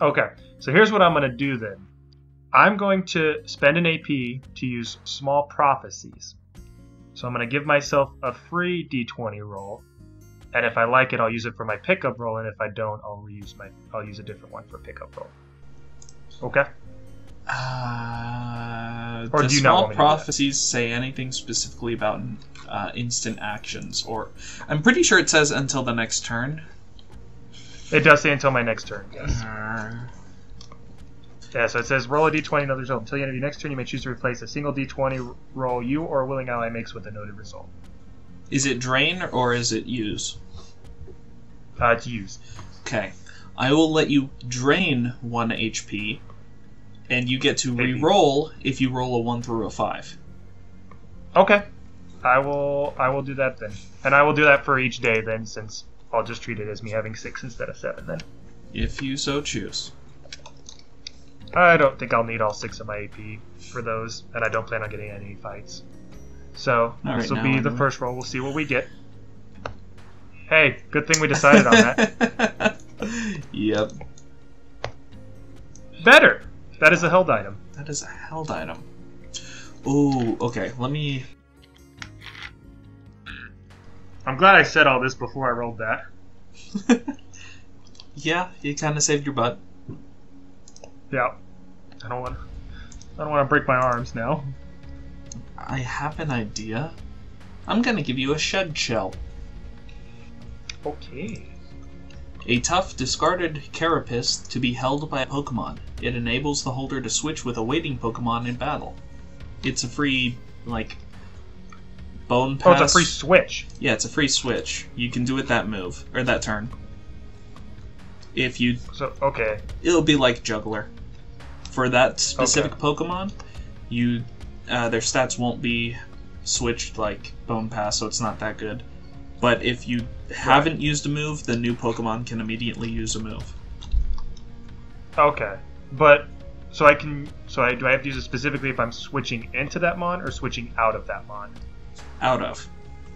Okay, so here's what I'm going to do then. I'm going to spend an AP to use small prophecies. So I'm going to give myself a free d20 roll, and if I like it, I'll use it for my pickup roll, and if I don't, I'll use a different one for pickup roll. Okay? Or do small prophecies say anything specifically about instant actions? Or I'm pretty sure it says until the next turn. It does say until my next turn, yes. Yeah, so it says roll a d20 another result. Until the end of your next turn, you may choose to replace a single d20 roll you or a willing ally makes with a noted result. Is it drain or is it use? It's use. Okay. I will let you drain 1 HP, and you get to re-roll if you roll a 1 through a 5. Okay. I will do that then. And I will do that for each day then, since I'll just treat it as me having 6 instead of 7 then. If you so choose. I don't think I'll need all 6 of my AP for those, and I don't plan on getting any fights. So, this will be the first roll. We'll see what we get. Hey, good thing we decided on that. Yep. Better! That is a held item. That is a held item. Ooh, okay, let me... I'm glad I said all this before I rolled that. Yeah, you kind of saved your butt. Yeah. I don't want to break my arms now. I have an idea. I'm gonna give you a shed shell. Okay. A tough, discarded carapace to be held by a Pokemon. It enables the holder to switch with a waiting Pokemon in battle. It's a free, bone pass. Oh, it's a free switch. Yeah, it's a free switch. You can do it that move, or that turn. If you... So, okay. It'll be like Juggler. For that specific Pokemon, their stats won't be switched like Bone Pass, so it's not that good. But if you haven't used a move, the new Pokemon can immediately use a move. Okay. But, do I have to use it specifically if I'm switching into that mon, or switching out of that mon? Out of.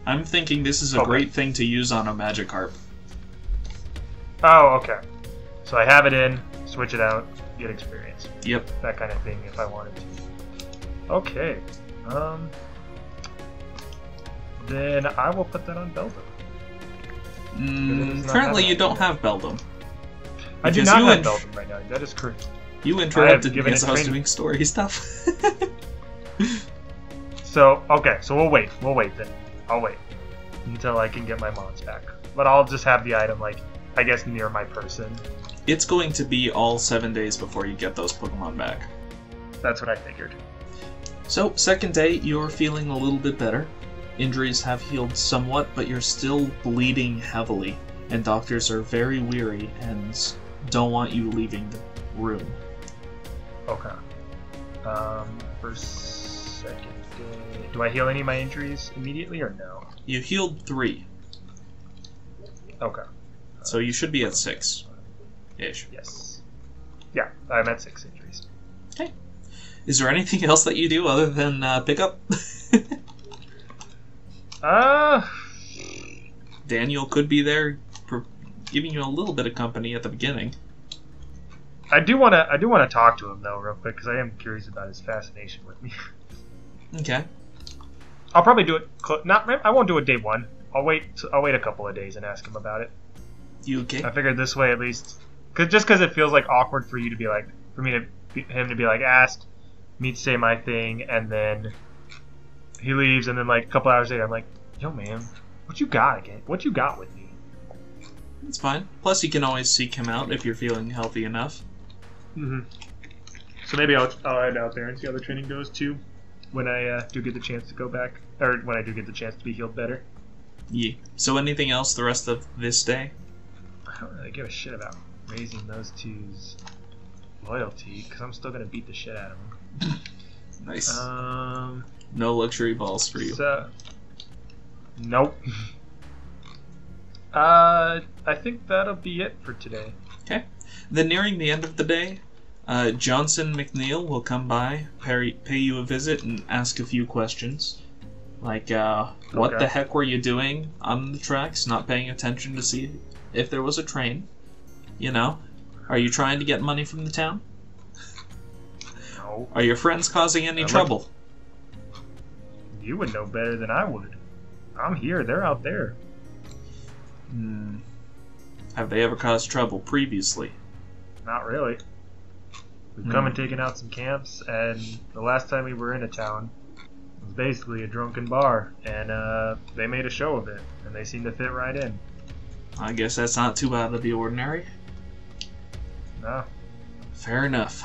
I'm thinking this is a great thing to use on a Magikarp. Oh, okay. So I have it in, switch it out, get experience. Yep. That kind of thing if I wanted to. Okay. Then I will put that on Beldum. Currently you don't have Beldum. I do not have Beldum right now, that is correct. You interrupted me as I was doing story stuff. So we'll wait then. I'll wait until I can get my mons back. But I'll just have the item, I guess, near my person. It's going to be all 7 days before you get those Pokemon back. That's what I figured. So, second day, you're feeling a little bit better. Injuries have healed somewhat, but you're still bleeding heavily, and doctors are very weary and don't want you leaving the room. Okay. For second day... Do I heal any of my injuries immediately, or no? You healed 3. Okay. So you should be at 6-ish. Yes. Yeah, I'm at 6 injuries. Okay. Is there anything else that you do other than pick up? Daniel could be there giving you a little bit of company at the beginning. I do want to talk to him though, real quick, because I am curious about his fascination with me. Okay. I'll probably do it. I won't do it day 1. I'll wait a couple of days and ask him about it. You okay? I figured this way at least, because it feels awkward for you to be him to be asked me to say my thing, and then he leaves, and then a couple hours later I'm like, yo man, what you got again? What you got with me? It's fine. Plus you can always seek him out if you're feeling healthy enough. Mm-hmm. So maybe I'll head out there and see how the training goes too, when I do get the chance to go back, or when I do get the chance to be healed better. Yeah. So anything else the rest of this day? I don't really give a shit about raising those two's loyalty, because I'm still going to beat the shit out of them. Nice. No luxury balls for you. Nope. I think that'll be it for today. Okay. Then nearing the end of the day, Johnson McNeil will come by, pay you a visit, and ask a few questions. Like, what the heck were you doing on the tracks, not paying attention to see if there was a train? You know? Are you trying to get money from the town? No. Are your friends causing any trouble? You would know better than I would. I'm here, they're out there. Have they ever caused trouble previously? Not really. We've come and taken out some camps, and the last time we were in a town, it was basically a drunken bar, and they made a show of it, and they seemed to fit right in. I guess that's not too out of the ordinary. No. Fair enough.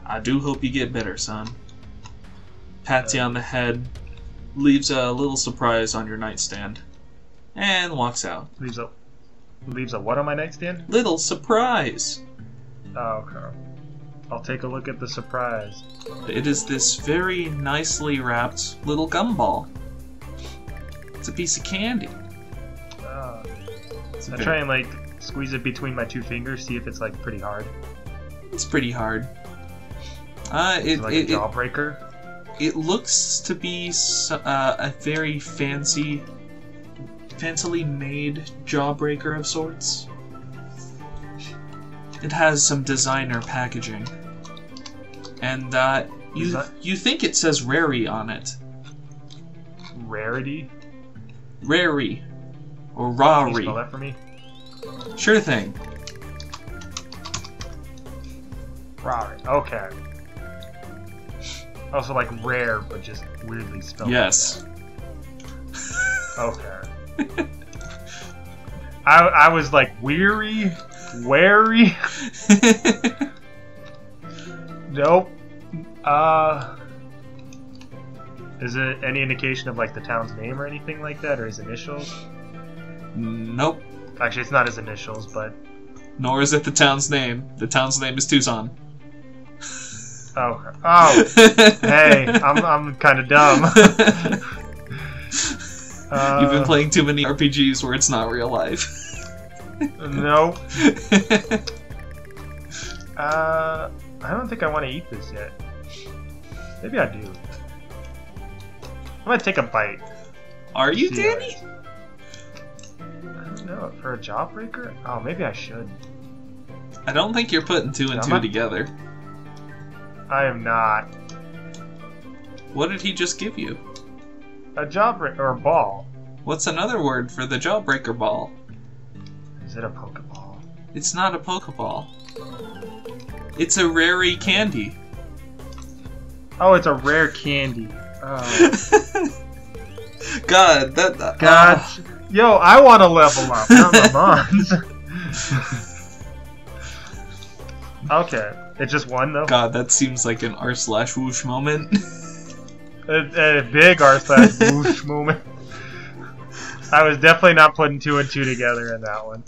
I do hope you get better, son. Pats you on the head, leaves a little surprise on your nightstand, and walks out. Leaves a what on my nightstand? Little surprise! Oh, okay. I'll take a look at the surprise. It is this very nicely wrapped little gumball. It's a piece of candy. I try and like squeeze it between my two fingers, see if it's like pretty hard. It's pretty hard. Like a jawbreaker. It looks to be a very fancily made jawbreaker of sorts. It has some designer packaging, and you think it says Rary on it. Rarity? Rary. Or Can Rari. you spell that for me? Sure thing. Rari. Okay. Also like rare, but just weirdly spelled. Yes. Like okay. I was like weary, wary. Nope. Is it any indication of like the town's name or anything like that, or his initials? Nope. Actually, it's not his initials, but... Nor is it the town's name. The town's name is Tucson. Oh. Hey, I'm kind of dumb. You've been playing too many RPGs where it's not real life. Nope. I don't think I want to eat this yet. Maybe I do. I'm gonna take a bite. Are you, Danny? No, for a jawbreaker? Oh, maybe I should. I don't think you're putting two and two together. I am not. What did he just give you? A jawbreaker, or a ball. What's another word for the jawbreaker ball? Is it a Pokeball? It's not a Pokeball. It's a rare candy. Oh, it's a rare candy. Oh. God, God. Yo, I want to level up, not my mom's. Okay, it's just one though. God, that seems like an r/whoosh moment. A big r/whoosh moment. I was definitely not putting two and two together in that one.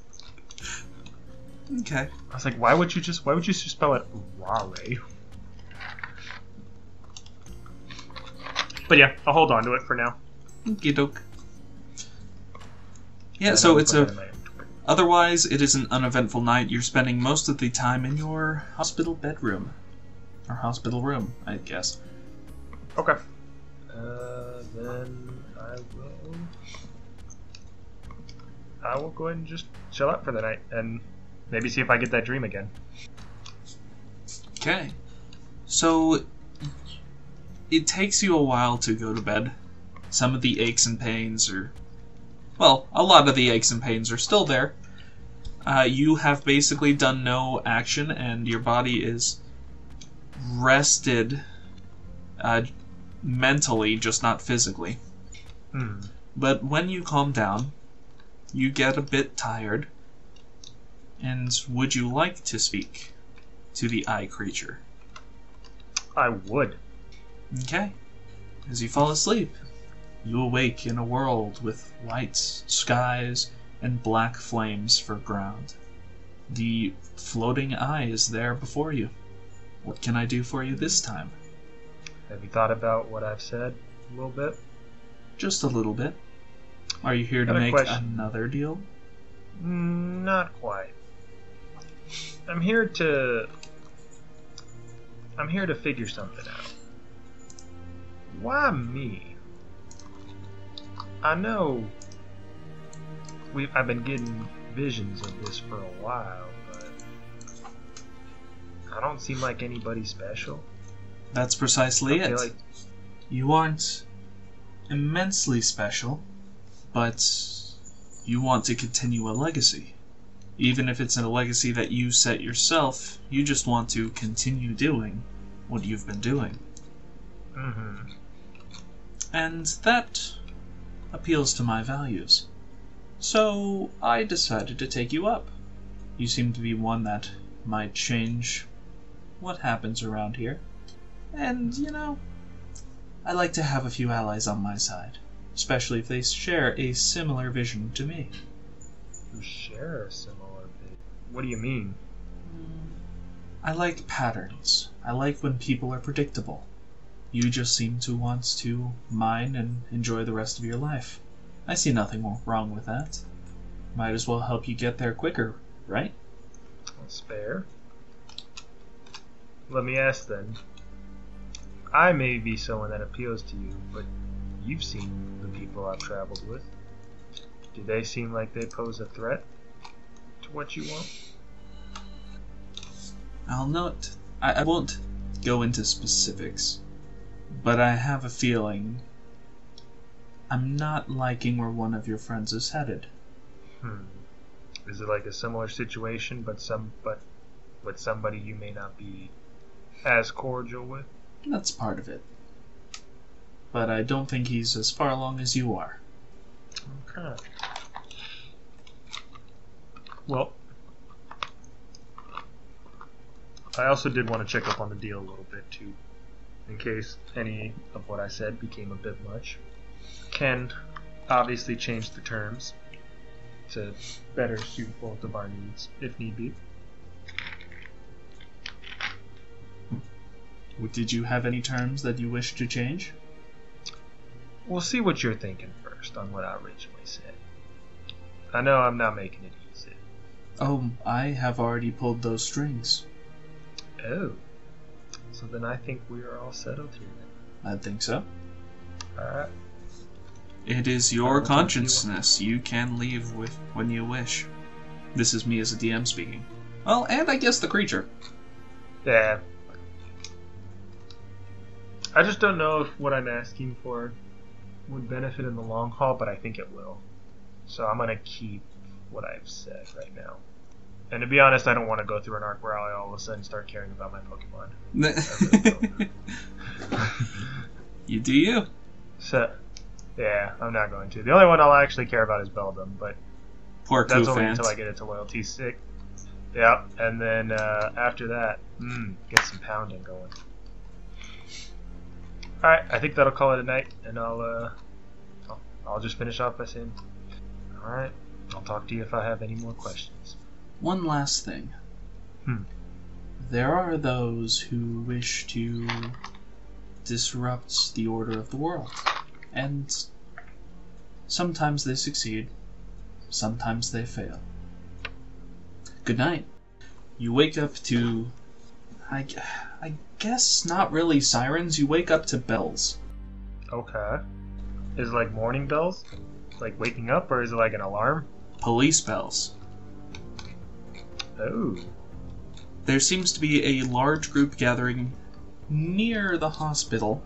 Okay. I was like, why would you just spell it Rare? But yeah, I'll hold on to it for now. Okie doke. Yeah, so it's otherwise, it is an uneventful night. You're spending most of the time in your hospital bedroom. Or hospital room, I guess. Okay. Then I will go ahead and just chill out for the night, and maybe see if I get that dream again. Okay. So, it takes you a while to go to bed. Some of the aches and pains are... Well, a lot of the aches and pains are still there. You have basically done no action, and your body is rested mentally, just not physically. But when you calm down, you get a bit tired. And would you like to speak to the eye creature? I would. Okay. As you fall asleep, you awake in a world with white skies and black flames for ground. The floating eye is there before you. What can I do for you this time? Have you thought about what I've said a little bit? Just a little bit. Are you here to make another deal? Not quite. I'm here to figure something out. Why me? I know I've been getting visions of this for a while, but I don't seem like anybody special. That's precisely it. Like... You aren't immensely special, but you want to continue a legacy. Even if it's a legacy that you set yourself, you just want to continue doing what you've been doing. Mm-hmm. And that appeals to my values. So I decided to take you up. You seem to be one that might change what happens around here. And, you know, I like to have a few allies on my side, especially if they share a similar vision to me. You share a similar vision? What do you mean? I like patterns. I like when people are predictable. You just seem to want to mine and enjoy the rest of your life. I see nothing wrong with that. Might as well help you get there quicker, right? That's fair. Let me ask then. I may be someone that appeals to you, but you've seen the people I've traveled with. Do they seem like they pose a threat to what you want? I won't go into specifics, but I have a feeling I'm not liking where one of your friends is headed. Is it like a similar situation, but with somebody you may not be as cordial with? That's part of it. But I don't think he's as far along as you are. Okay. Well, I also did want to check up on the deal a little bit too, in case any of what I said became a bit much. Can obviously change the terms to better suit both of our needs, if need be. Did you have any terms that you wish to change? We'll see what you're thinking first on what I originally said. I know I'm not making it easy. Oh, I have already pulled those strings. Oh. So then I think we are all settled here then. I think so. Alright. It is your consciousness. You can leave with when you wish. This is me as a DM speaking. Well, and I guess the creature. Yeah. I just don't know if what I'm asking for would benefit in the long haul, but I think it will. So I'm going to keep what I've said right now. And to be honest, I don't want to go through an arc where I all of a sudden start caring about my Pokemon. Really You do you. So, yeah, I'm not going to. The only one I'll actually care about is Beldum, but Poor that's only Guffaws. until I get it to Loyalty 6. Yeah, and then after that, get some pounding going. Alright, I think that'll call it a night, and I'll just finish off by saying, alright, I'll talk to you if I have any more questions. One last thing. There are those who wish to disrupt the order of the world. And sometimes they succeed, sometimes they fail. Good night. You wake up to, I guess not really sirens, you wake up to bells. Okay. Is it like morning bells? Like waking up, or is it like an alarm? Police bells. Oh. There seems to be a large group gathering near the hospital,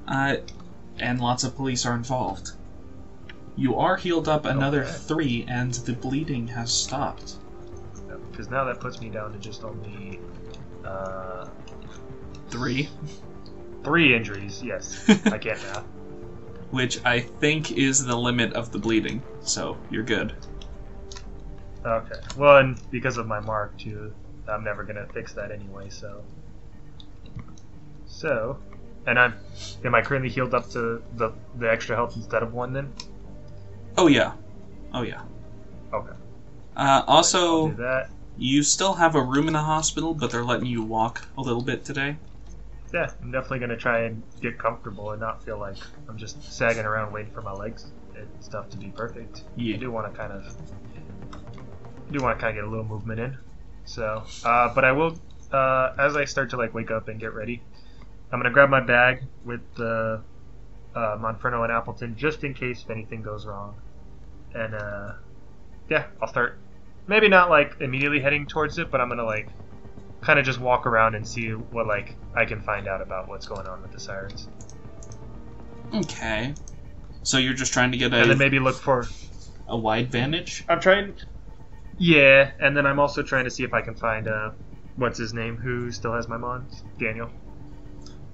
and lots of police are involved. You are healed up another 3, and the bleeding has stopped. Because now that puts me down to just only 3? 3 injuries, yes. I can't math. Which I think is the limit of the bleeding, so you're good. Okay. Well, and because of my mark, too, I'm never going to fix that anyway, so... And am I currently healed up to the extra health instead of 1, then? Oh, yeah. Oh, yeah. Okay. Also, I'll do that. You still have a room in the hospital, but they're letting you walk a little bit today. Yeah, I'm definitely going to try and get comfortable and not feel like I'm just sagging around waiting for my legs and stuff to be perfect. Yeah. I do want to kind of get a little movement in. So, but I will, as I start to like wake up and get ready, I'm going to grab my bag with Monferno and Appleton just in case if anything goes wrong. And, yeah, I'll start, maybe not like immediately heading towards it, but I'm going to like kind of just walk around and see what like I can find out about what's going on with the sirens. Okay. So you're just trying to get And then maybe look for a wide vantage? I'm trying. Yeah, and then I'm also trying to see if I can find what's his name, who still has my mod? Daniel.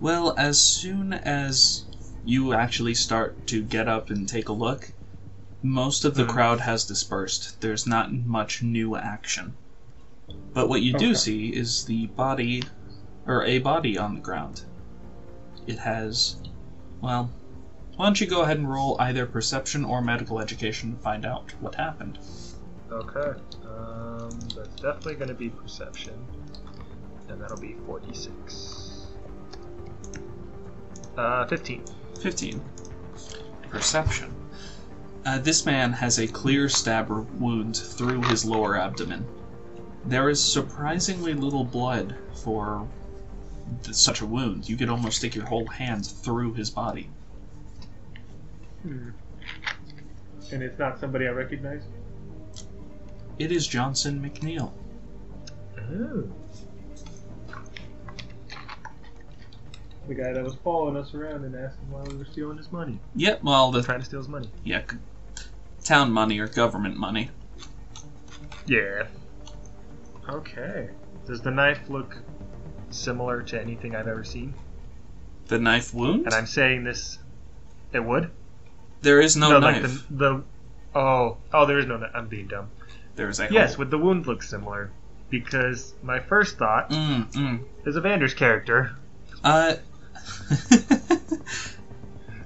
Well, as soon as you actually start to get up and take a look, most of the crowd has dispersed. There's not much new action. But what you do see is the body, or a body on the ground. It has, well, why don't you go ahead and roll either perception or medical education to find out what happened. Okay, that's definitely going to be perception, and that'll be 46. 15. 15. Perception. This man has a clear stab wound through his lower abdomen. There is surprisingly little blood for such a wound. You could almost stick your whole hand through his body. And it's not somebody I recognize? It is Johnson McNeil. Oh. The guy that was following us around and asking why we were stealing his money. Yep, well, trying to steal his money. Yeah, town money or government money. Yeah. Okay. Does the knife look similar to anything I've ever seen? The knife wound? And I'm saying this... It would? There is no knife. Like there is no knife. I'm being dumb. There is a Yes, hole. would the wound look similar? Because my first thought is Evander's character.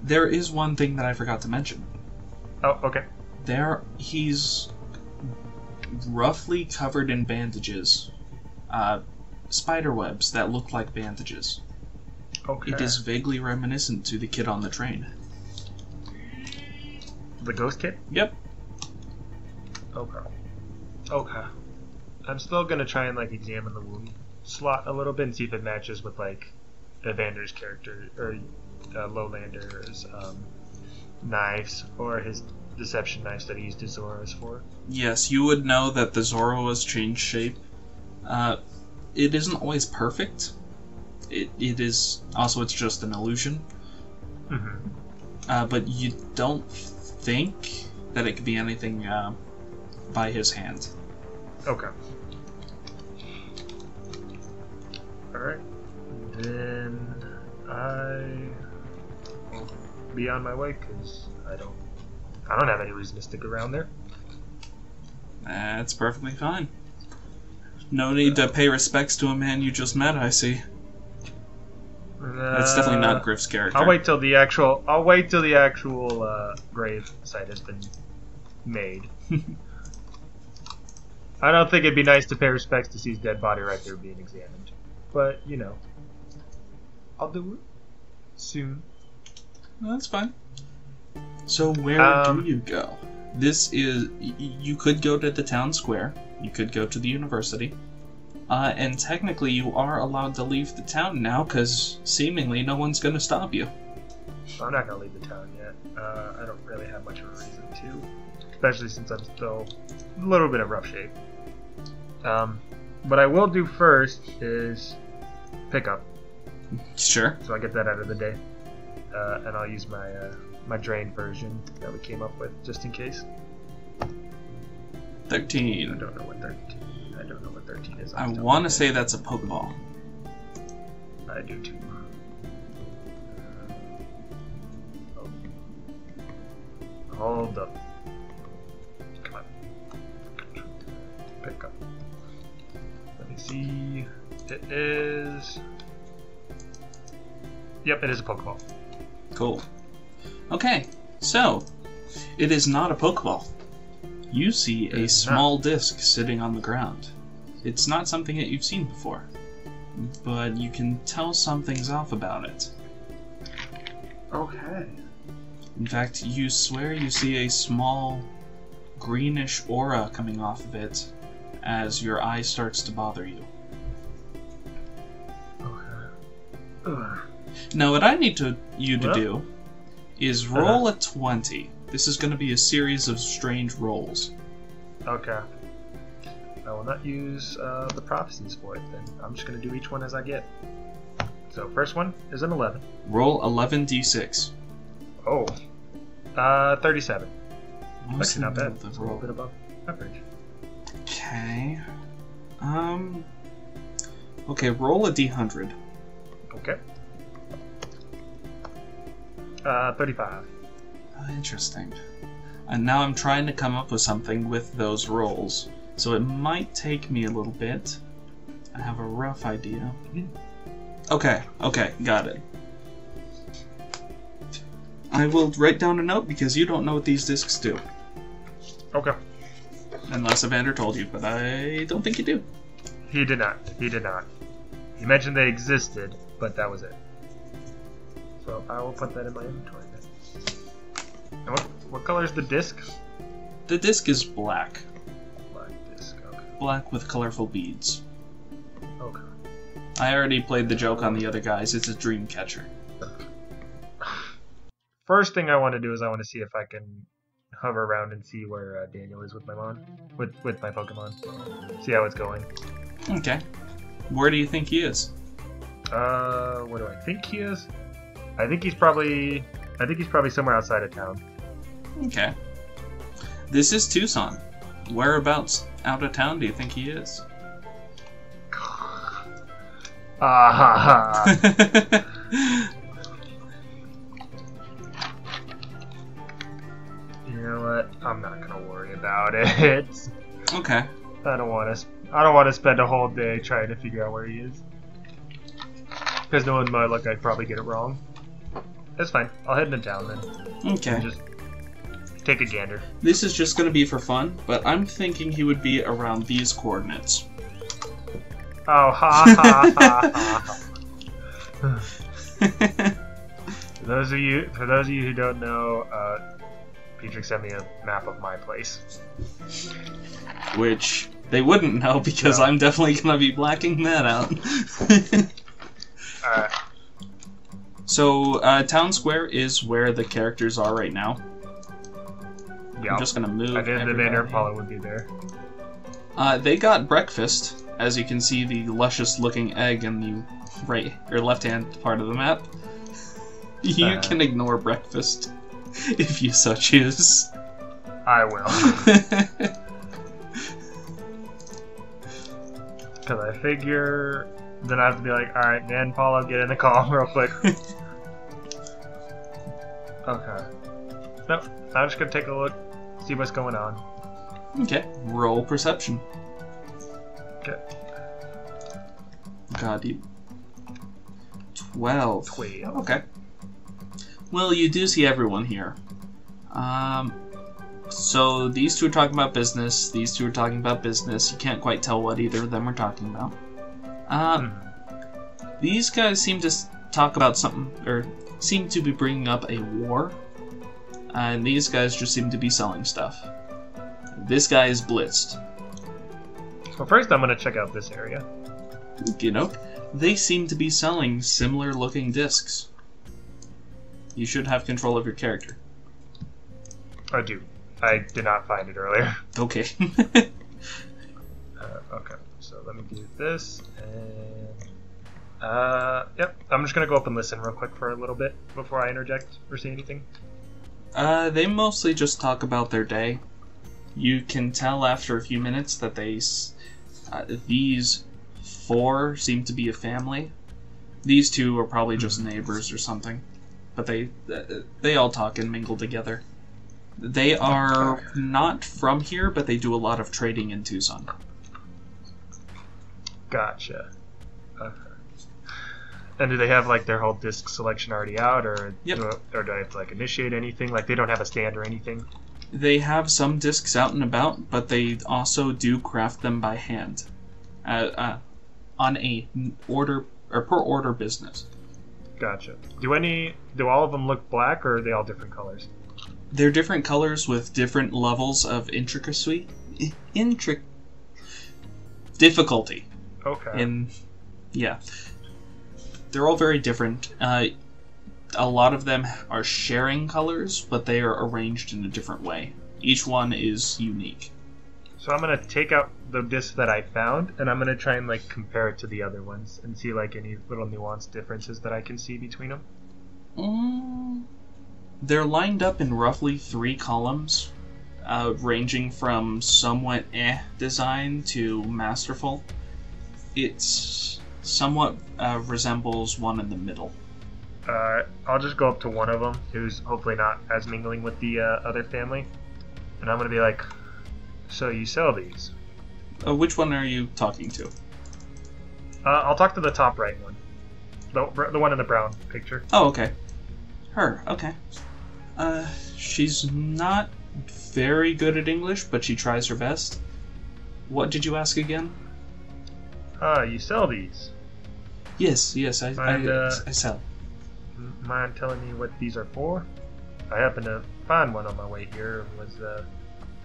There is one thing that I forgot to mention. Oh, okay. He's roughly covered in bandages. Spider webs that look like bandages. Okay. It is vaguely reminiscent to the kid on the train. The ghost kid? Yep. Okay. I'm still gonna try and like examine the wound slot a little bit and see if it matches with like Evander's character or Lowlander's knives or his deception knives that he used his Zoras for. Yes, you would know that the Zoroas change shape. It isn't always perfect. It is also, it's just an illusion. But you don't think that it could be anything by his hand. Okay. Alright. Then I will be on my way because I don't have any reason to stick around there. That's perfectly fine. No need to pay respects to a man you just met, I see. That's definitely not Griff's character. I'll wait till the actual grave site has been made. I don't think it'd be nice to pay respects to see his dead body right there being examined. But, you know, I'll do it soon. Well, that's fine. So where do you go? You could go to the town square. You could go to the university. And technically you are allowed to leave the town now because seemingly no one's going to stop you. I'm not going to leave the town yet. I don't really have much of a reason to. Especially since I'm still a little bit of rough shape. What I will do first is pick up. Sure. So I get that out of the day. And I'll use my drain version that we came up with just in case. 13. I don't know what 13 is. I want to say that's a Pokeball. I do too. Hold up. Come on. Pick up. Let me see. It is... Yep, it is a Pokeball. Cool. Okay, so it is not a Pokeball. You see a small disc sitting on the ground. It's not something that you've seen before, but you can tell something's off about it. Okay. In fact, you swear you see a small greenish aura coming off of it as your eye starts to bother you. Okay. Now, what I need you to do is roll a 20. This is going to be a series of strange rolls. Okay. I will not use the prophecies for it then. I'm just going to do each one as I get. So first one is an 11. Roll 11d6. Oh. 37. Actually not bad. It's a little bit above average. Okay. Okay, roll a d100. Okay. 35. Interesting. And now I'm trying to come up with something with those rolls, so it might take me a little bit. I have a rough idea. Okay, got it. I will write down a note because you don't know what these discs do. Okay. Unless Evander told you, but I don't think you do. He did not. He mentioned they existed, but that was it. So I will put that in my inventory then. And what color is the disc? The disc is black. Black disc, okay. Black with colorful beads. Okay. I already played the joke on the other guys. It's a dream catcher. First thing I want to do is I want to see if I can hover around and see where Daniel is with my with my Pokemon. See how it's going. Okay. Where do you think he is? What do I think he is? I think he's probably somewhere outside of town. Okay. This is Tucson. Whereabouts out of town do you think he is? You know what? I'm not gonna worry about it. Okay. I don't want to spend a whole day trying to figure out where he is. Because knowing my luck, I'd probably get it wrong. That's fine. I'll head into town then. Okay. And just take a gander. This is just going to be for fun, but I'm thinking he would be around these coordinates. Oh, ha ha ha. For those of you who don't know, Petrick sent me a map of my place. Which they wouldn't know because I'm definitely going to be blacking that out. Alright. So, Town Square is where the characters are right now. Yeah. I'm just going to move. I did the Evander and Paolo would be there. They got breakfast. As you can see, the luscious-looking egg in the right or left-hand part of the map. You can ignore breakfast if you so choose. I will. Because I figure then I have to be like, alright, man, Paolo, get in the call real quick. Okay. Nope. I'm just gonna take a look, see what's going on. Okay. Roll perception. Okay. God, you. 12. 12. Okay. Well, you do see everyone here. So these two are talking about business. These two are talking about business. You can't quite tell what either of them are talking about. These guys seem to talk about something, or seem to be bringing up a war. And these guys just seem to be selling stuff. This guy is blitzed. Well, first I'm gonna check out this area. You know, they seem to be selling similar looking discs. You should have control of your character. I do. I did not find it earlier. Okay. Okay, so let me do this, and yep, I'm just gonna go up and listen real quick for a little bit before I interject or say anything. They mostly just talk about their day. You can tell after a few minutes that these four seem to be a family. These two are probably just neighbors or something, but they all talk and mingle together. They are not from here, but they do a lot of trading in Tucson. Gotcha. Okay. And do they have like their whole disc selection already out, or Yep. do I have to like initiate anything? Like they don't have a stand or anything? They have some discs out and about, but they also do craft them by hand, on a order or per order business. Gotcha. Do all of them look black, or are they all different colors? They're different colors with different levels of difficulty. Okay. Yeah. They're all very different. A lot of them are sharing colors, but they are arranged in a different way. Each one is unique. So I'm gonna take out the disc that I found, and I'm gonna try and like compare it to the other ones and see like any little nuanced differences that I can see between them. They're lined up in roughly 3 columns, ranging from somewhat design to masterful. It's somewhat resembles one in the middle. I'll just go up to one of them, who's hopefully not as mingling with the other family, and I'm gonna be like, "So you sell these?" Which one are you talking to? I'll talk to the top right one, the one in the brown picture. Oh, okay. Her, okay. She's not very good at English, but she tries her best. What did you ask again? You sell these? Yes, I sell. Mind telling me what these are for? I happened to find one on my way here and was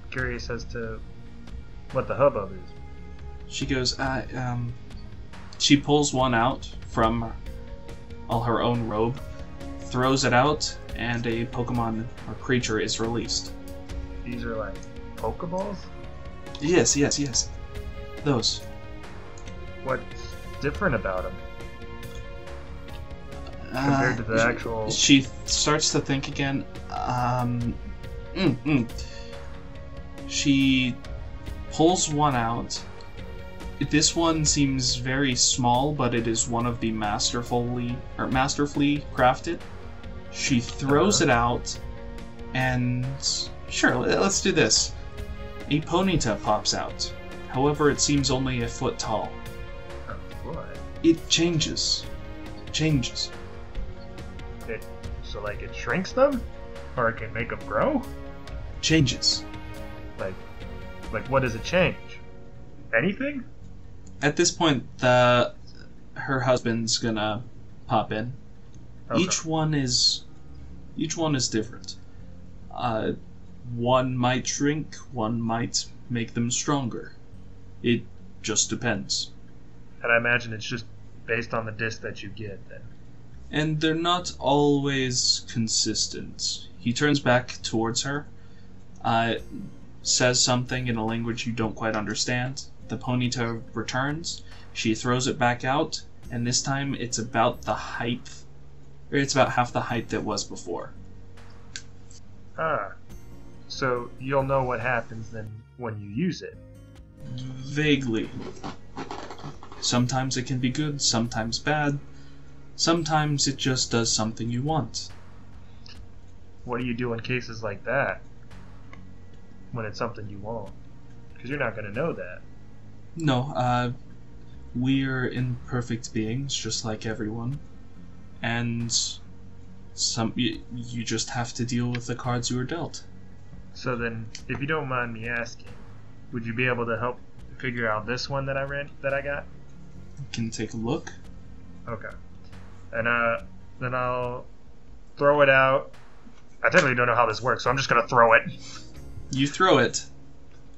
curious as to what the hubbub is. She goes, she pulls one out from her own robe, throws it out, and a Pokemon or creature is released. These are like Pokeballs? Yes. Those. What's different about them? Compared to the actual... She starts to think again. She pulls one out. This one seems very small, but it is one of the masterfully crafted. She throws it out, and sure, let's do this. A Ponyta pops out. However, it seems only a foot tall. What? It changes. So like it shrinks them? Or it can make them grow? Changes. Like what does it change? Anything? At this point, her husband's gonna pop in. Okay. Each one is different. One might shrink, one might make them stronger. It just depends. And I imagine it's just based on the disc that you get then. And they're not always consistent. He turns back towards her, says something in a language you don't quite understand. The Ponyta returns. She throws it back out, and this time it's about the height. Or it's about half the height that was before. So you'll know what happens then when you use it. Vaguely. Sometimes it can be good, sometimes bad. Sometimes it just does something you want. What do you do in cases like that? When it's something you want? Because you're not going to know that. No, we're imperfect beings, just like everyone. And you just have to deal with the cards you were dealt. So then, if you don't mind me asking, would you be able to help figure out this one that I got? Can take a look. Okay. And then I'll throw it out. I technically don't know how this works, so I'm just gonna throw it. You throw it.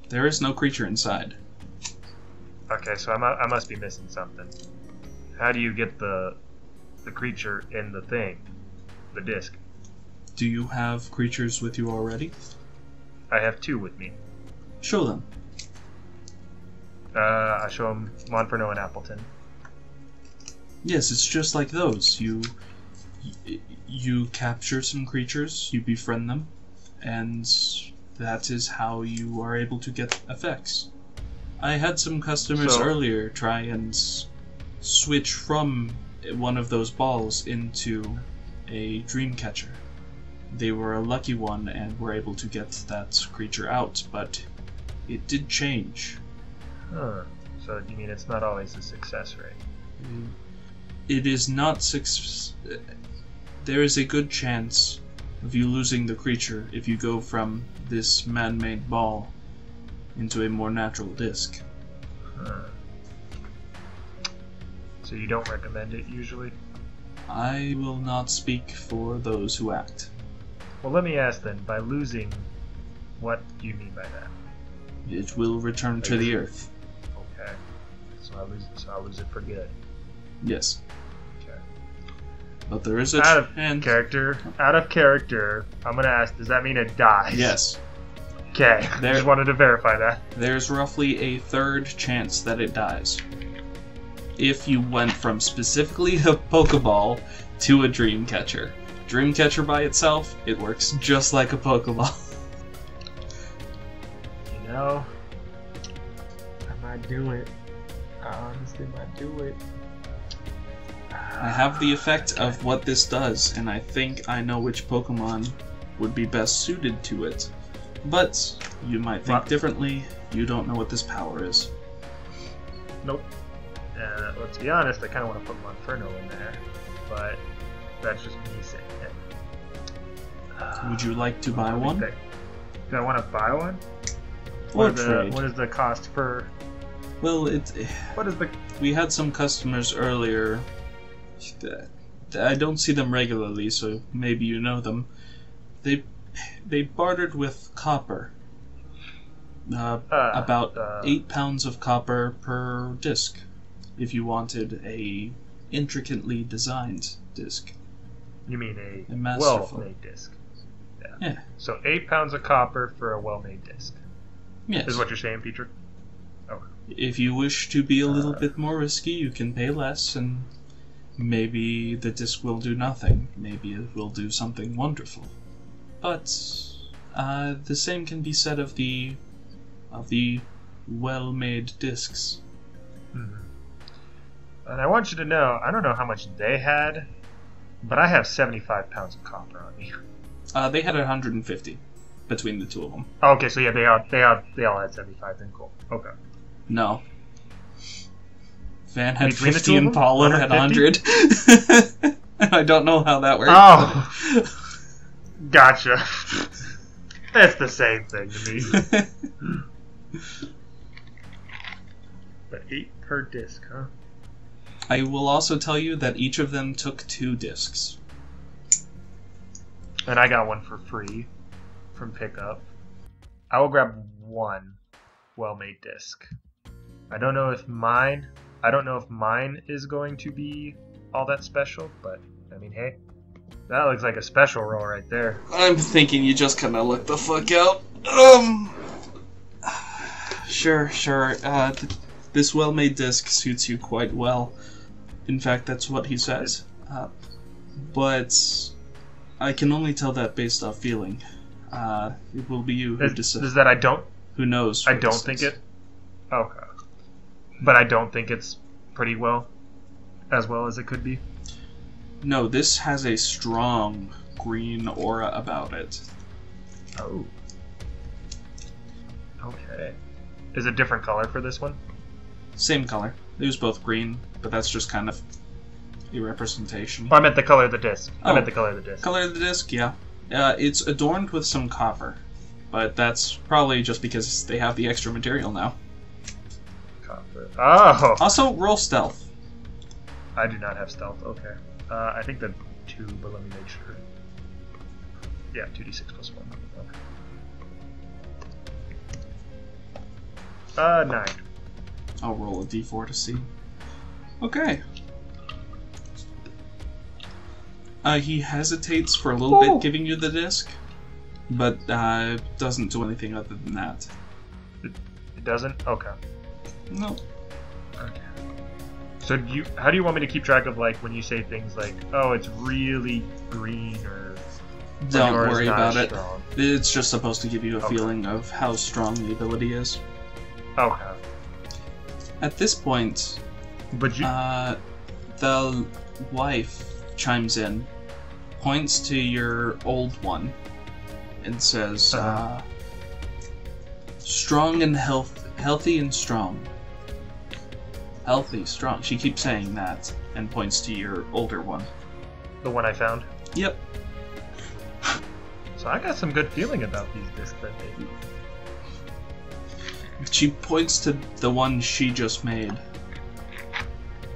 There is no creature inside. Okay, so I must be missing something. How do you get the creature in the thing, the disc? Do you have creatures with you already? I have 2 with me. Show them. I show them Monferno and Appleton. Yes, it's just like those. You capture some creatures, you befriend them, and that is how you are able to get effects. I had some customers earlier try and switch from one of those balls into a dream catcher. They were a lucky one and were able to get that creature out, but it did change. Huh. So you mean it's not always a success rate? It is not there is a good chance of you losing the creature if you go from this man-made ball into a more natural disc. Huh. So you don't recommend it usually? I will not speak for those who act. Well, let me ask then, by losing, what do you mean by that? It will return to the earth. Okay. So I lose it for good. Yes. Okay. But there is a out of character, I'm gonna ask, does that mean it dies? Yes. Okay, I just wanted to verify that. There's roughly a third chance that it dies. If you went from specifically a Pokeball to a Dreamcatcher. Dreamcatcher by itself, it works just like a Pokeball. You know, I might do it. I honestly might do it. I have the effect of what this does, and I think I know which Pokemon would be best suited to it. But you might think differently. You don't know what this power is. Nope. Let's be honest, I kind of want to put Monferno in there, but that's just me saying it. Would you like to buy one? Do I want to buy one? Or trade? What is the cost per? Well, What is the? we had some customers earlier. I don't see them regularly, so maybe you know them. They bartered with copper. About 8 pounds of copper per disc, if you wanted a intricately designed disc. You mean a masterful well-made disc? Yeah. So 8 pounds of copper for a well-made disc. Yes. Is what you're saying, Peter? Okay. If you wish to be a little bit more risky, you can pay less, and maybe the disc will do nothing. Maybe it will do something wonderful. But the same can be said of the well-made discs. Mm-hmm. And I want you to know, I don't know how much they had, but I have 75 pounds of copper on me. They had 150 between the two of them. Okay, so yeah, they all had 75. Then cool. Okay. No. Van had Between 50 and Paolo had 100. I don't know how that works. Oh, gotcha. That's the same thing to me. But 8 per disc, huh? I will also tell you that each of them took 2 discs. And I got one for free from pickup. I will grab one well-made disc. I don't know if mine is going to be all that special, but I mean, hey, that looks like a special roll right there. I'm thinking you just kind of look the fuck out. Sure. This well-made disc suits you quite well. In fact, that's what he says. But I can only tell that based off feeling. It will be you who decides. Is that I don't? Who knows? I don't think it. Okay. But I don't think it's pretty well as it could be. No, this has a strong green aura about it. Oh. Okay. Is it different color for this one? Same color. It was both green, but that's just kind of a representation. Oh, I meant the color of the disc. Oh. I meant the color of the disc. Color of the disc, yeah. It's adorned with some copper, but that's probably just because they have the extra material now. Copper. Oh! Also, roll stealth. I do not have stealth, okay. I think the 2, but let me make sure. Yeah, 2d6 plus 1. Okay. 9. I'll roll a d4 to see. Okay. He hesitates for a little bit giving you the disc, but doesn't do anything other than that. It doesn't? Okay. No. Okay. So how do you want me to keep track of, like, when you say things like, oh, it's really green, or... Don't worry about it. Strong? It's just supposed to give you a feeling of how strong the ability is. Okay. At this point, But you... the wife chimes in, points to your old one, and says, strong and healthy and strong. Healthy, strong. She keeps saying that, and points to your older one. The one I found? Yep. So I got some good feeling about these discs that maybe. She points to the one she just made.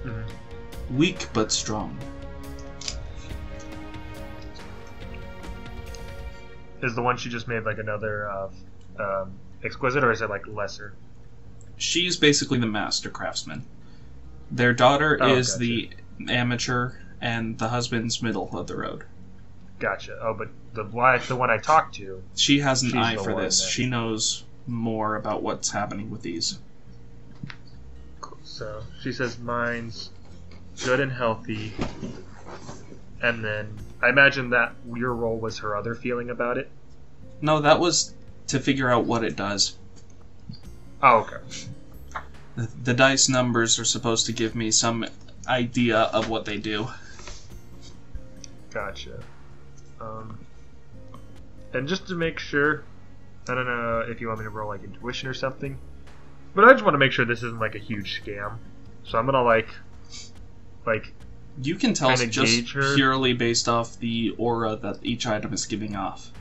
Mm-hmm. Weak but strong. Is the one she just made like another exquisite, or is it like lesser? She's basically the master craftsman. Their daughter is gotcha. the amateur, and the husband's middle of the road. Gotcha. Oh, but the one I talked to. She has an She's eye the for one this. that- She knows more about what's happening with these. So she says mine's good and healthy, and then I imagine that your role was her other feeling about it. No, that was to figure out what it does. Oh, okay. The dice numbers are supposed to give me some idea of what they do. Gotcha. And just to make sure, I don't know if you want me to roll like intuition or something, but I just want to make sure this isn't like a huge scam. So I'm gonna like You can tell kinda just gauge her. purely based off the aura that each item is giving off.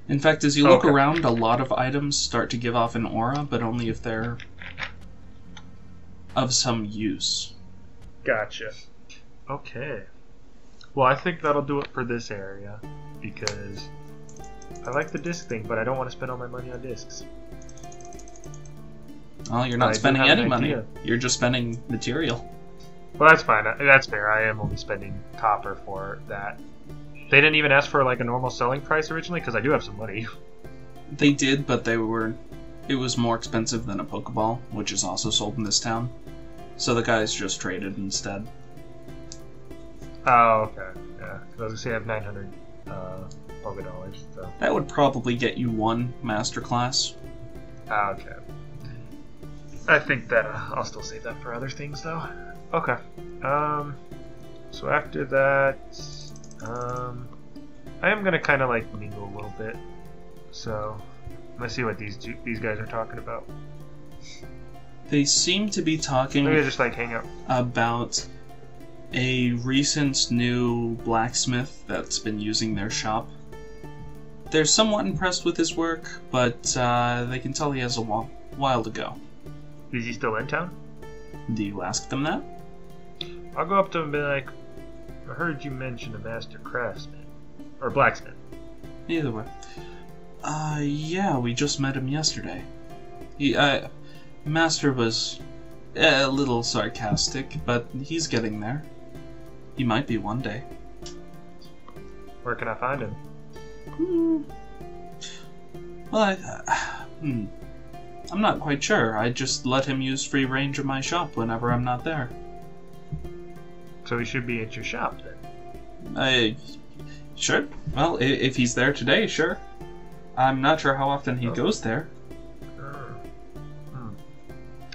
In fact, as you look Okay. around, a lot of items start to give off an aura, but only if they're of some use. Gotcha. Okay. Well, I think that'll do it for this area, because I like the disc thing, but I don't want to spend all my money on discs. Well, you're I not do spending have an any money. idea. You're just spending material. Well, that's fine. That's fair. I am only spending copper for that. They didn't even ask for like a normal selling price originally, because I do have some money. They did, but it was more expensive than a Pokeball, which is also sold in this town. So the guys just traded instead. Oh, okay. Yeah, because I was gonna say I have 900 Poké dollars. So. That would probably get you one masterclass. Ah, okay. I think that I'll still save that for other things, though. Okay. So after that, I am gonna kind of like mingle a little bit. So let's see what these guys are talking about. They seem to be talking Maybe I just like hang out. about a recent new blacksmith that's been using their shop. They're somewhat impressed with his work, but they can tell he has a while to go. Is he still in town? Do you ask them that? I'll go up to him and be like, I heard you mention a master craftsman. Or blacksmith. Either way. Yeah, we just met him yesterday. Master was a little sarcastic, but he's getting there. He might be one day. Where can I find him? Well, I'm not quite sure. I just let him use free range of my shop whenever I'm not there. So he should be at your shop then. Sure. Well, if he's there today, sure. I'm not sure how often he goes there.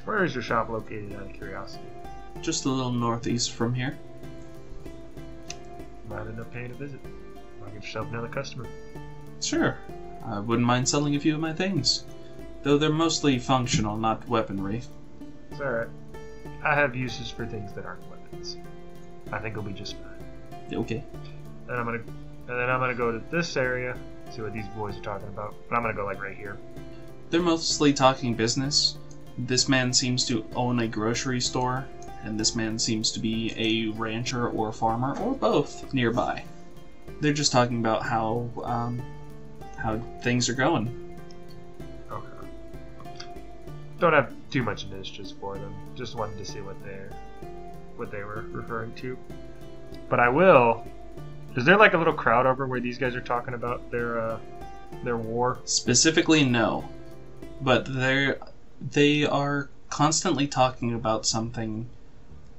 Where is your shop located, out of curiosity? Just a little northeast from here. Might end up paying a visit. Might get yourself another customer. Sure. I wouldn't mind selling a few of my things. Though they're mostly functional, not weaponry. It's alright. I have uses for things that aren't weapons. I think it'll be just fine. Okay. And then I'm gonna go to this area, see what these boys are talking about. But I'm gonna go like right here. They're mostly talking business. This man seems to own a grocery store, and this man seems to be a rancher or farmer, or both, nearby. They're just talking about how things are going. Okay. Don't have too much initiatives for them. Just wanted to see what they were referring to. But I will. Is there like a little crowd over where these guys are talking about their war? Specifically, no. But they are constantly talking about something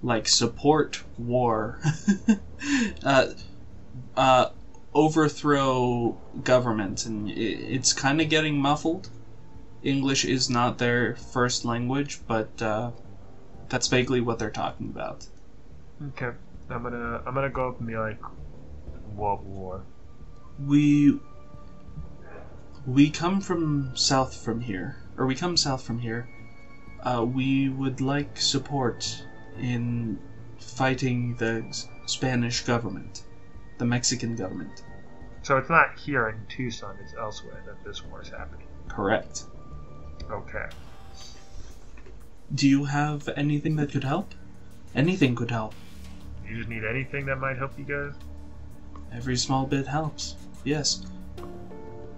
like support war, overthrow government, and it's kind of getting muffled. English is not their first language, but that's vaguely what they're talking about. Okay, I'm gonna go up and be like, what war? We come from south from here. We come south from here. We would like support in fighting the Spanish government, the Mexican government. So it's not here in Tucson, it's elsewhere that this war is happening. Correct. Okay. Do you have anything that could help? Anything could help. You just need anything that might help you guys? Every small bit helps. Yes.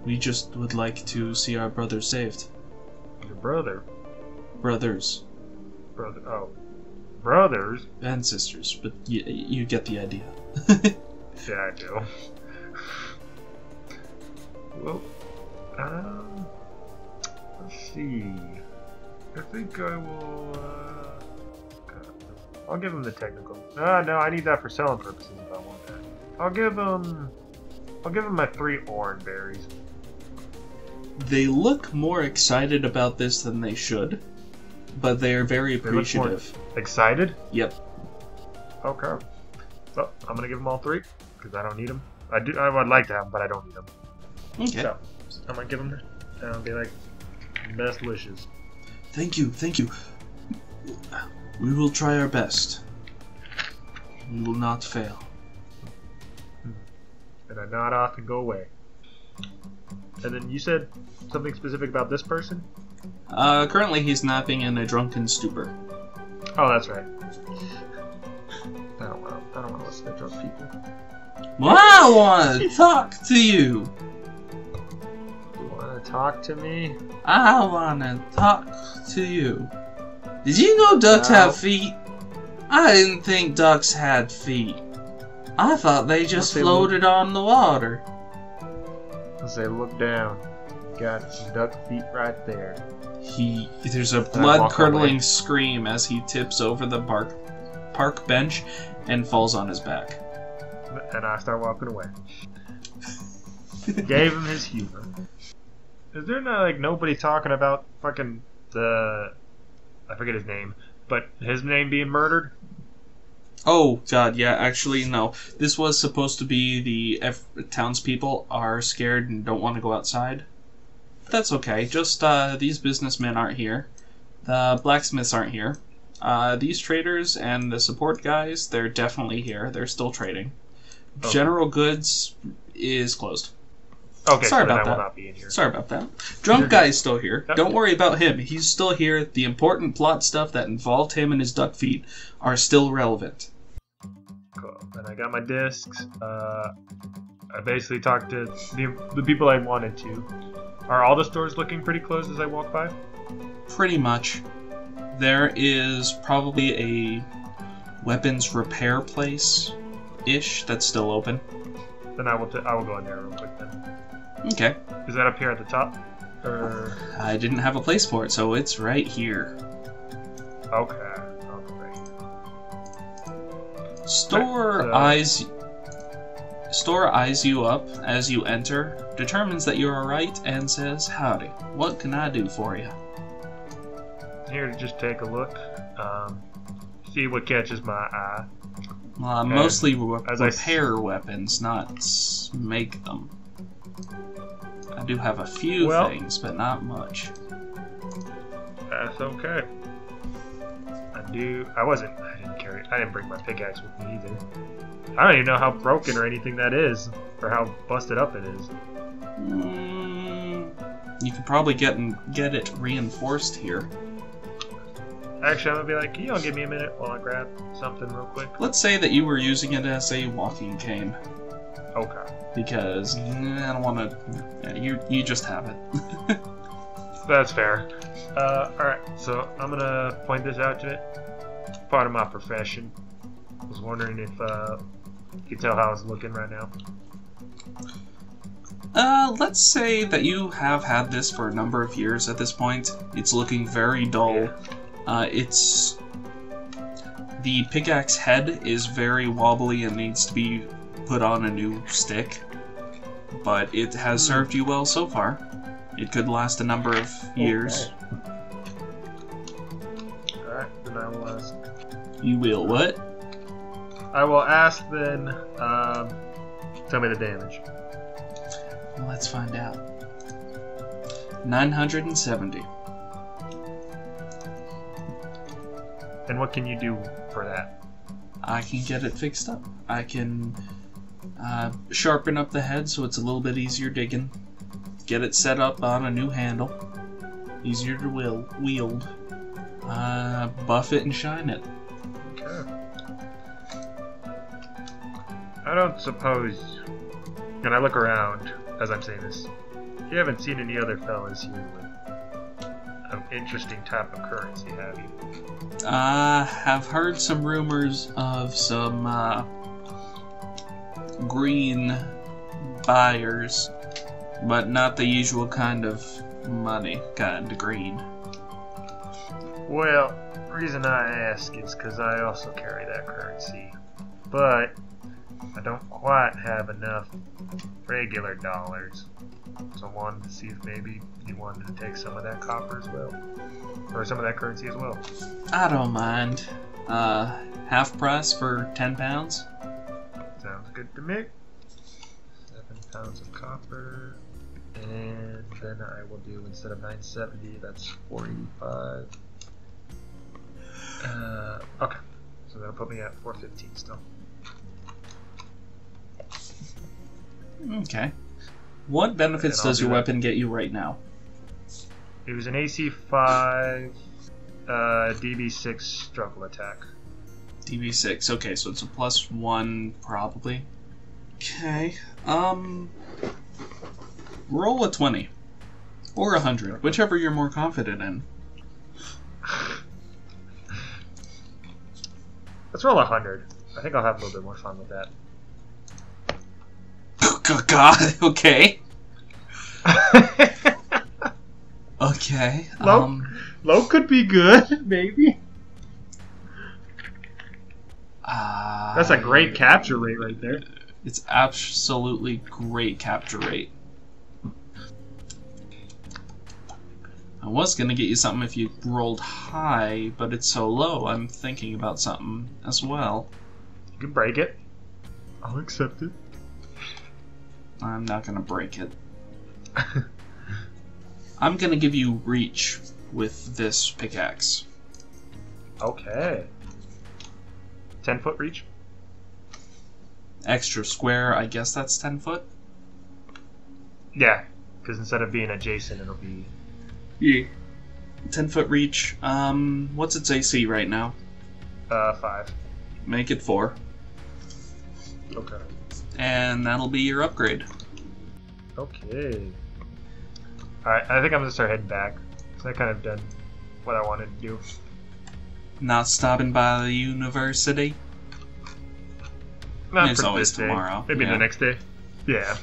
We just would like to see our brother saved. Your brother? Brothers. Brother. Oh. Brothers? And sisters, but you get the idea. Yeah, I do. Well, let's see. I think I will. I'll give him the technical. No, I need that for selling purposes if I want that. I'll give him my 3 orange berries. They look more excited about this than they should, but they are very appreciative. Excited? Yep. Okay. So I'm gonna give them all 3 because I don't need them. I would like to have them, but I don't need them. Okay. So I'm gonna give them, and I'll be like, best wishes. Thank you. We will try our best. We will not fail. And I nod off and go away. And then you said something specific about this person? Currently he's napping in a drunken stupor. Oh, that's right. I don't want to listen to drunk people. Well, I want to talk to you. You want to talk to me? I want to talk to you. Did you know ducks have feet? I didn't think ducks had feet. I thought they just floated on the water. As they look down, got some duck feet right there. There's a blood-curdling scream as he tips over the park bench and falls on his back. And I start walking away. Gave him his humor. Is there nobody talking about fucking I forget his name, but his name being murdered? Oh, God, yeah, actually, no. This was supposed to be the townspeople are scared and don't want to go outside. But that's okay. Just, these businessmen aren't here. The blacksmiths aren't here. These traders and the support guys, they're definitely here. They're still trading. Okay. General Goods is closed. Okay, Sorry so about that. I will not be in here. Sorry about that. Drunk guy is still here. Don't worry about him. He's still here. The important plot stuff that involved him and his duck feet are still relevant. Cool. And I got my discs. I basically talked to the people I wanted to. Are all the stores looking pretty closed as I walk by? Pretty much. There is probably a weapons repair place-ish that's still open. Then I will go in there real quick then. Okay. Is that up here at the top? Or... I didn't have a place for it, so it's right here. Okay. Store eyes you up as you enter, determines that you're alright, and says, "Howdy, what can I do for you?" Here to just take a look, see what catches my eye. Mostly repair weapons, not make them. I do have a few things, but not much. That's okay. I didn't bring my pickaxe with me either. I don't even know how broken or anything that is, or how busted up it is. You could probably get it reinforced here. Actually, I'm gonna be like, can you give me a minute while I grab something real quick? Let's say that you were using it as a walking cane. Okay. Because I don't want to. You just have it. That's fair. Alright, so I'm gonna point this out to it. Part of my profession. I was wondering if you could tell how it's looking right now. Let's say that you have had this for a number of years at this point. It's looking very dull. Yeah. The pickaxe head is very wobbly and needs to be put on a new stick. But it has served you well so far. It could last a number of years. Alright, then I will ask. You will what? I will ask then, tell me the damage. Let's find out. 970. And what can you do for that? I can get it fixed up. I can sharpen up the head so it's a little bit easier digging. Get it set up on a new handle. Easier to wield. Buff it and shine it. Okay. I don't suppose... And I look around as I'm saying this. You haven't seen any other fellas here with an interesting type of currency, have you? I have heard some rumors of some green buyers but not the usual kind of money, kind of green. Well, the reason I ask is because I also carry that currency, but I don't quite have enough regular dollars. So I wanted to see if maybe you wanted to take some of that copper as well, or some of that currency as well. I don't mind. Half price for 10 pounds? Sounds good to me. 7 pounds of copper. And then I will do, instead of 970, that's 485. Okay. So that'll put me at 415 still. Okay. What benefits does your weapon get you right now? It was an AC 5, DB 6 struggle attack. DB 6. Okay, so it's a +1 probably. Okay. Roll a 20 or 100, whichever you're more confident in. Let's roll 100. I think I'll have a little bit more fun with that. Oh God. Okay. Okay. Low could be good, maybe. That's a great capture rate right there. It's absolutely great capture rate. I was gonna get you something if you rolled high, but it's so low, I'm thinking about something as well. You can break it. I'll accept it. I'm not gonna break it. I'm gonna give you reach with this pickaxe. Okay. 10-foot reach? Extra square, I guess that's 10 foot? Yeah, because instead of being adjacent, it'll be... Yeah. 10 foot reach. What's its AC right now? 5. Make it 4. Okay. And that'll be your upgrade. Okay. Alright, I think I'm gonna start heading back. Because I kind of done what I wanted to do. Not stopping by the university? Not It's for always this day. tomorrow. Maybe Yeah. the next day. Yeah.